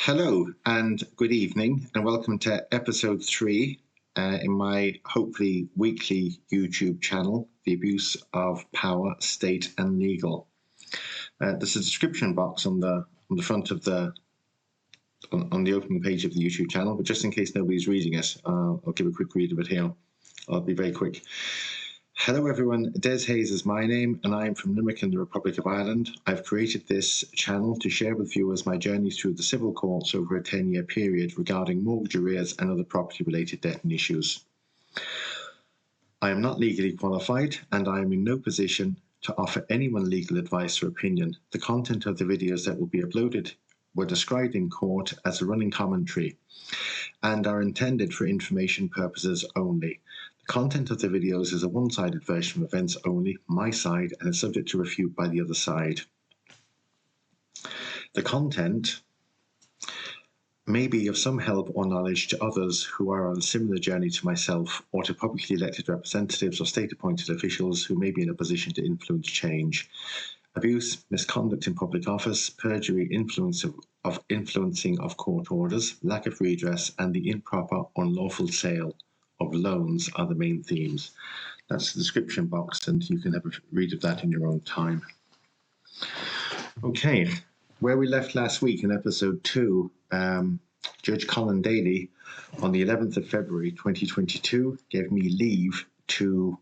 Hello and good evening, and welcome to episode 3 in my hopefully weekly YouTube channel, The Abuse of Power, State and Legal. There's a description box on the front of on the opening page of the YouTube channel, but just in case nobody's reading it, I'll give a quick read of it here. I'll be very quick. Hello everyone, Des Hayes is my name and I am from Limerick in the Republic of Ireland. I've created this channel to share with viewers my journey through the civil courts over a 10-year period regarding mortgage arrears and other property related debt and issues. I am not legally qualified and I am in no position to offer anyone legal advice or opinion. The content of the videos that will be uploaded were described in court as a running commentary and are intended for information purposes only. The content of the videos is a one-sided version of events only, my side, and is subject to refute by the other side. The content may be of some help or knowledge to others who are on a similar journey to myself, or to publicly elected representatives or state-appointed officials who may be in a position to influence change. Abuse, misconduct in public office, perjury, influencing of court orders, lack of redress, and the improper, unlawful sale of loans are the main themes. That's the description box, and you can have a read of that in your own time. Okay, where we left last week in episode 2, Judge Colin Daly on the 11th of February 2022 gave me leave to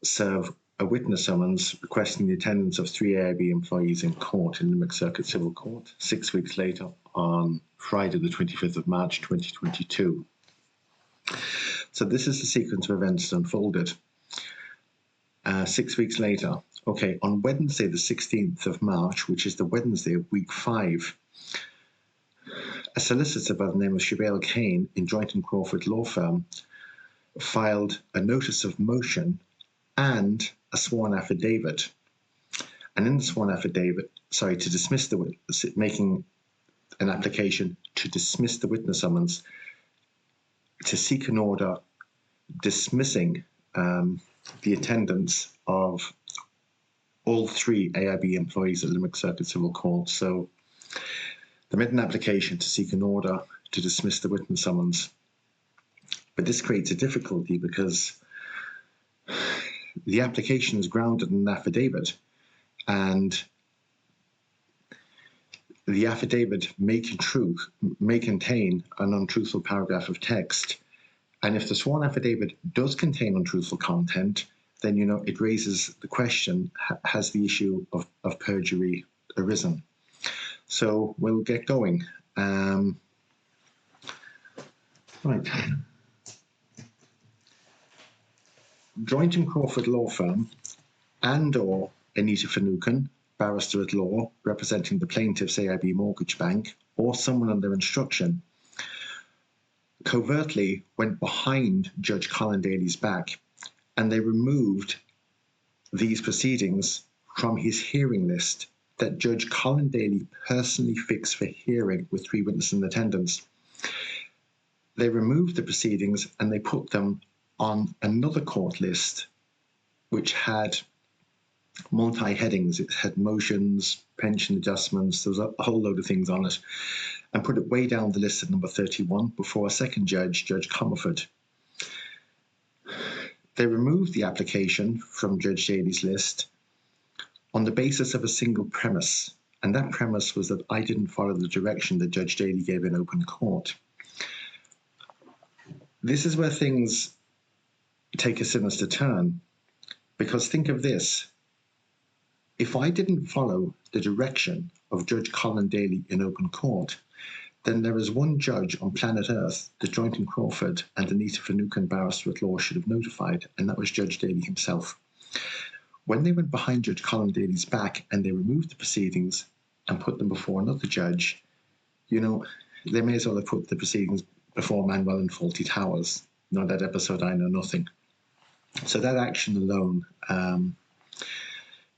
serve a witness summons requesting the attendance of 3 AIB employees in court in Limerick Circuit Civil Court 6 weeks later on Friday the 25th of March 2022. So this is the sequence of events that unfolded 6 weeks later. Okay, on Wednesday the 16th of March, which is the Wednesday of week 5, a solicitor by the name of Siobhan Kane in Joint and Crawford law firm filed a notice of motion and a sworn affidavit. And in the sworn affidavit, to dismiss the witness, making an application to dismiss the witness summons, to seek an order dismissing the attendance of all 3 AIB employees at Limerick Circuit Civil Court. So they made an application to seek an order to dismiss the witness summons. But this creates a difficulty because the application is grounded in an affidavit, and the affidavit may contain an untruthful paragraph of text. And if the sworn affidavit does contain untruthful content, then, it raises the question, has the issue of perjury arisen? So we'll get going. Right. Joint and Crawford law firm and/or Anita Finucane, barrister at law, representing the plaintiff's AIB Mortgage Bank, or someone under instruction, covertly went behind Judge Colin Daly's back, and they removed these proceedings from his hearing list that Judge Colin Daly personally fixed for hearing with 3 witnesses in attendance. They removed the proceedings and they put them on another court list, which had multi-headings. It had motions, pension adjustments, there was a whole load of things on it, and put it way down the list at number 31 before a second judge, Judge Comerford. They removed the application from Judge Daly's list on the basis of a single premise, and that premise was that I didn't follow the direction that Judge Daly gave in open court. This is where things take a sinister turn, because think of this. If I didn't follow the direction of Judge Colin Daly in open court, then there is one judge on planet Earth that Joint and Crawford and Anita Finucane, barrister at law, should have notified, and that was Judge Daly himself. When they went behind Judge Colin Daly's back and they removed the proceedings and put them before another judge, they may as well have put the proceedings before Manuel and Fawlty Towers. That episode, I Know Nothing. So that action alone,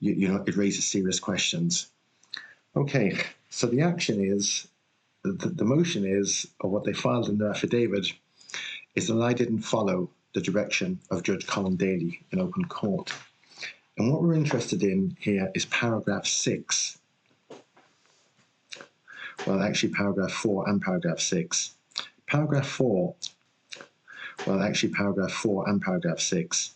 it raises serious questions. Okay, so the action is, the motion is, or what they filed in their affidavit, is that I didn't follow the direction of Judge Colin Daly in open court. And what we're interested in here is paragraph 6, well, actually paragraph 4 and paragraph 6. Paragraph 4, well, actually paragraph 4 and paragraph 6.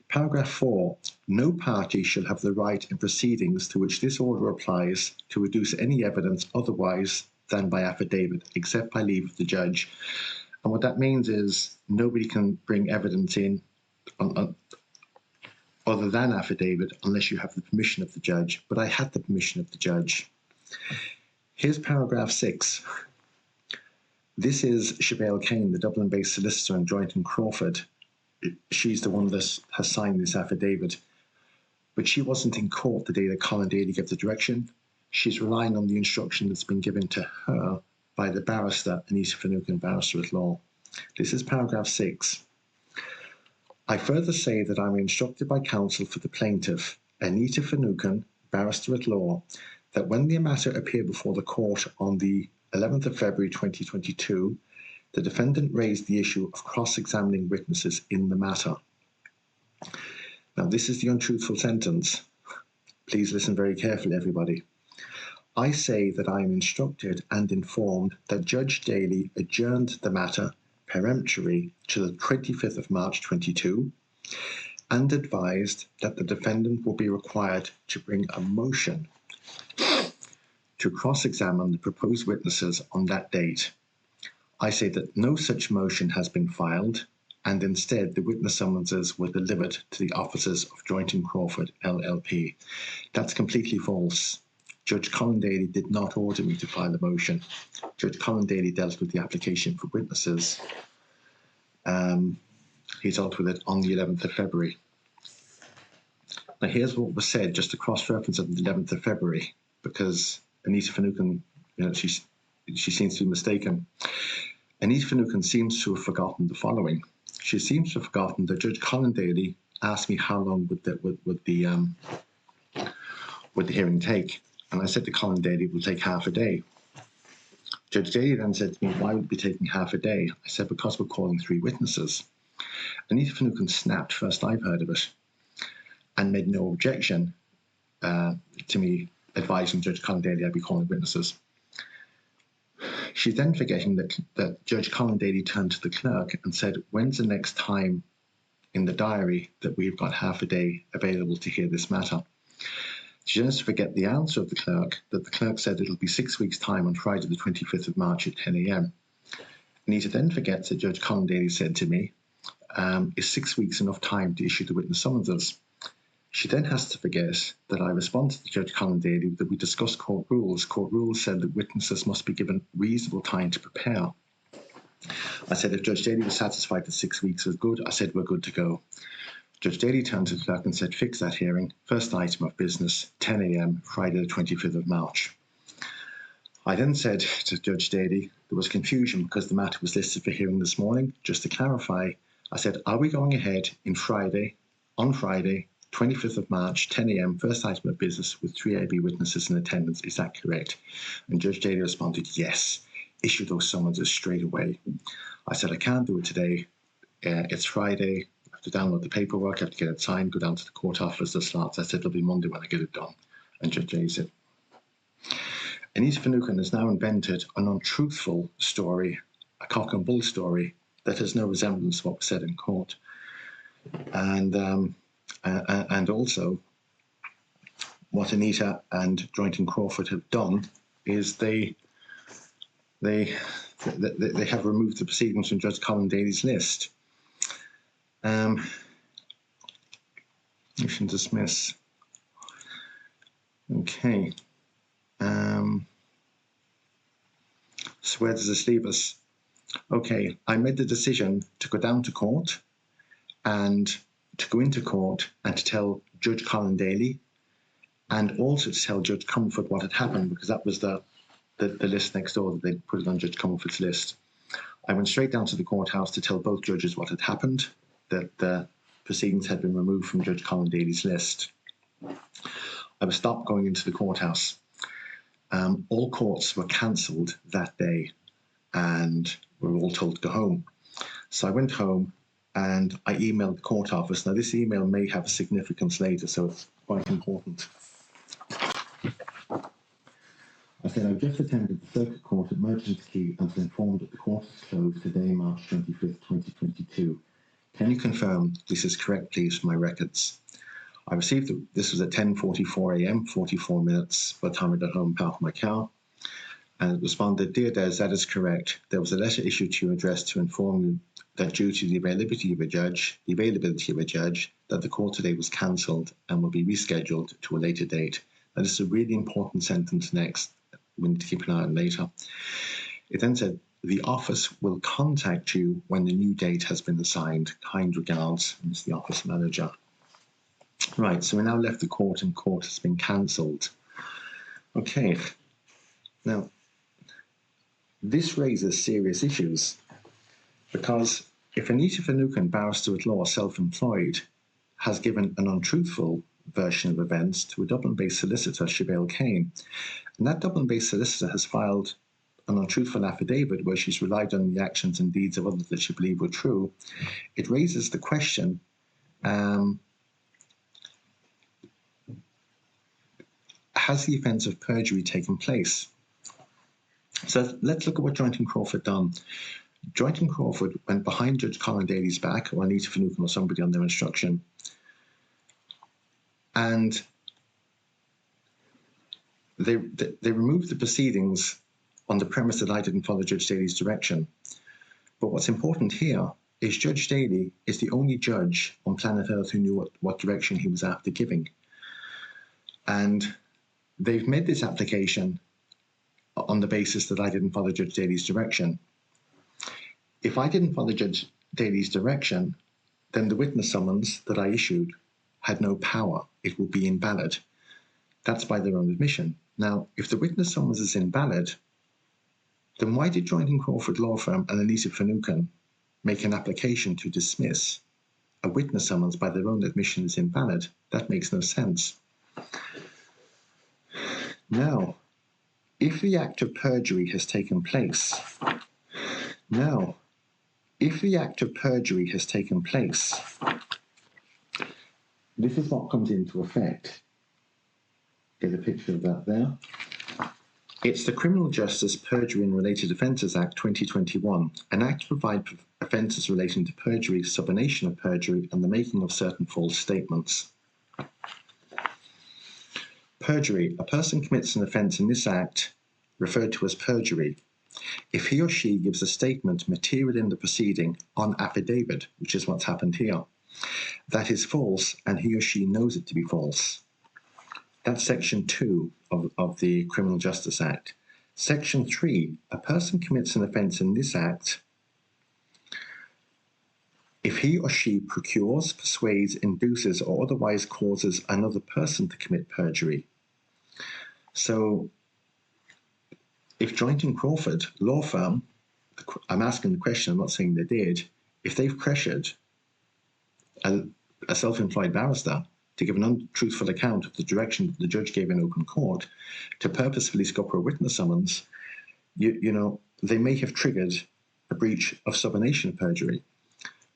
Paragraph 4, no party shall have the right in proceedings to which this order applies to reduce any evidence otherwise than by affidavit, except by leave of the judge. And what that means is nobody can bring evidence in other than affidavit unless you have the permission of the judge. But I had the permission of the judge. Here's paragraph 6. This is Siobhán Kane, the Dublin-based solicitor in Joint and Crawford. She's the one that has signed this affidavit. But she wasn't in court the day that Colin Daly gave the direction. She's relying on the instruction that's been given to her by the barrister, Anita Finucane, barrister at law. This is paragraph 6. I further say that I am instructed by counsel for the plaintiff, Anita Finucane, barrister at law, that when the matter appeared before the court on the 11th of February 2022, the defendant raised the issue of cross-examining witnesses in the matter. Now, this is the untruthful sentence. Please listen very carefully, everybody. I say that I am instructed and informed that Judge Daly adjourned the matter peremptory to the 25th of March 22 and advised that the defendant will be required to bring a motion to cross-examine the proposed witnesses on that date. I say that no such motion has been filed, and instead the witness summonses were delivered to the offices of Joint and Crawford LLP. That's completely false. Judge Colin Daly did not order me to file a motion. Judge Colin Daly dealt with the application for witnesses. He dealt with it on the 11th of February. Now here's what was said, just a cross-reference of the 11th of February, because Anita Finucane, she seems to be mistaken. Anita Finucane seems to have forgotten the following. She seems to have forgotten that Judge Colin Daly asked me how long would the hearing take, and I said to Colin Daly, it will take half a day. Judge Daly then said to me, why would it be taking half a day? I said, because we're calling 3 witnesses. Anita Finucane snapped, first I've heard of it, and made no objection to me advising Judge Colin Daly I'd be calling witnesses. She's then forgetting that Judge Colin Daly turned to the clerk and said, when's the next time in the diary that we've got half a day available to hear this matter? She tends to forget the answer of the clerk, that the clerk said it'll be 6 weeks' time on Friday the 25th of March at 10 a.m. Anita then forgets that Judge Colin Daly said to me, is 6 weeks enough time to issue the witness summonses? She then has to forget that I responded to Judge Colin Daly that we discussed court rules. Court rules said that witnesses must be given reasonable time to prepare. I said if Judge Daly was satisfied that 6 weeks was good, I said we're good to go. Judge Daly turned to the clerk and said, fix that hearing, first item of business, 10 a.m, Friday the 25th of March. I then said to Judge Daly, there was confusion because the matter was listed for hearing this morning. Just to clarify, I said, are we going ahead on Friday, 25th of March, 10 a.m, first item of business with 3 AIB witnesses in attendance, is that correct? And Judge Daly responded, yes, issue those summonses straight away. I said, I can't do it today. It's Friday. I have to download the paperwork. I have to get it signed, go down to the court office, the slots. I said, it'll be Monday when I get it done. And Judge Daly said, Anita Finucane has now invented an untruthful story, a cock and bull story that has no resemblance to what was said in court. And also, what Anita and Joint and Crawford have done is they have removed the proceedings from Judge Colin Daly's list. Motion dismiss. Okay. So where does this leave us? Okay, I made the decision to go down to court and to go into court and to tell Judge Colin Daly and also to tell Judge Comerford what had happened, because that was the list next door that they'd put it on Judge Comerford's list. I went straight down to the courthouse to tell both judges what had happened, that the proceedings had been removed from Judge Colin Daly's list. I was stopped going into the courthouse. All courts were cancelled that day and we were all told to go home. So I went home and I emailed the court office. Now this email may have significance later, so it's quite important. I said, I've just attended the Circuit Court at Merchants Quay and was informed that the court is closed today, March 25th, 2022. Can you confirm this is correct, please, for my records? I received this was at 10:44 a.m., 44 minutes by the time I got home and parked my car. And it responded, Dear Des, that is correct. There was a letter issued to you addressed to inform you that due to the availability of a judge, that the court today was cancelled and will be rescheduled to a later date. Now, this is a really important sentence next. We need to keep an eye on later. It then said, the office will contact you when the new date has been assigned. Kind regards, Mr. the office manager. Right, so we now left the court and court has been cancelled. Okay, now, this raises serious issues because if Anita Finucane, barrister at law, self-employed, has given an untruthful version of events to a Dublin-based solicitor, Siobhan Kane, and that Dublin-based solicitor has filed an untruthful affidavit where she's relied on the actions and deeds of others that she believed were true, it raises the question, has the offence of perjury taken place? So let's look at what Joint and Crawford done. Joint and Crawford went behind Judge Colin Daly's back, or Anita Finucane or somebody on their instruction, and they removed the proceedings on the premise that I didn't follow Judge Daly's direction. But what's important here is Judge Daly is the only judge on planet Earth who knew what direction he was after giving. And they've made this application on the basis that I didn't follow Judge Daly's direction. If I didn't follow Judge Daly's direction, then the witness summons that I issued had no power. It would be invalid. That's by their own admission. Now, if the witness summons is invalid, then why did Joint and Crawford Law Firm and Anita Finucane make an application to dismiss a witness summons by their own admission is invalid? That makes no sense. Now, if the act of perjury has taken place, this is what comes into effect. Get a picture of that there. It's the Criminal Justice Perjury and Related Offences Act 2021, an act to provide offences relating to perjury, subornation of perjury, and the making of certain false statements. Perjury. A person commits an offence in this act, referred to as perjury, if he or she gives a statement material in the proceeding on affidavit, which is what's happened here, that is false and he or she knows it to be false. That's Section 2 of the Criminal Justice Act. Section 3, a person commits an offence in this act if he or she procures, persuades, induces, or otherwise causes another person to commit perjury. So, if Joint and Crawford Law Firm, I'm asking the question, I'm not saying they did, if they've pressured a self-employed barrister to give an untruthful account of the direction the judge gave in open court to purposefully scupper a witness summons, you know, they may have triggered a breach of subornation of perjury.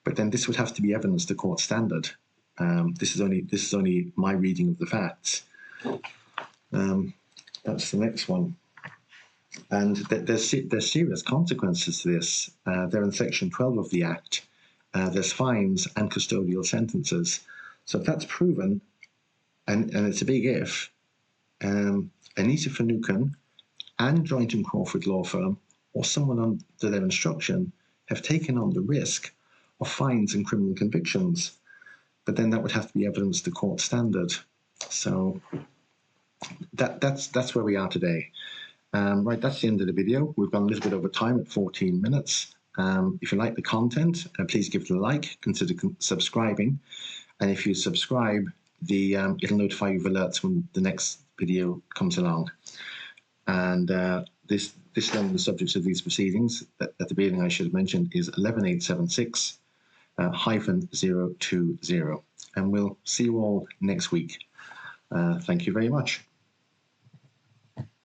But then this would have to be evidence to court standard. This is only my reading of the facts. That's the next one. And there's serious consequences to this. They're in Section 12 of the Act. There's fines and custodial sentences. So if that's proven, and it's a big if, Anita Finucane and Joint and Crawford Law Firm, or someone under their instruction, have taken on the risk of fines and criminal convictions. But then that would have to be evidence to court standard. So that's where we are today. Right, that's the end of the video. We've gone a little bit over time at 14 minutes. If you like the content, please give it a like, consider subscribing. And if you subscribe, it'll notify you of alerts when the next video comes along. And this then the subject of these proceedings at the beginning I should have mentioned is 11876 -020. And we'll see you all next week. Thank you very much.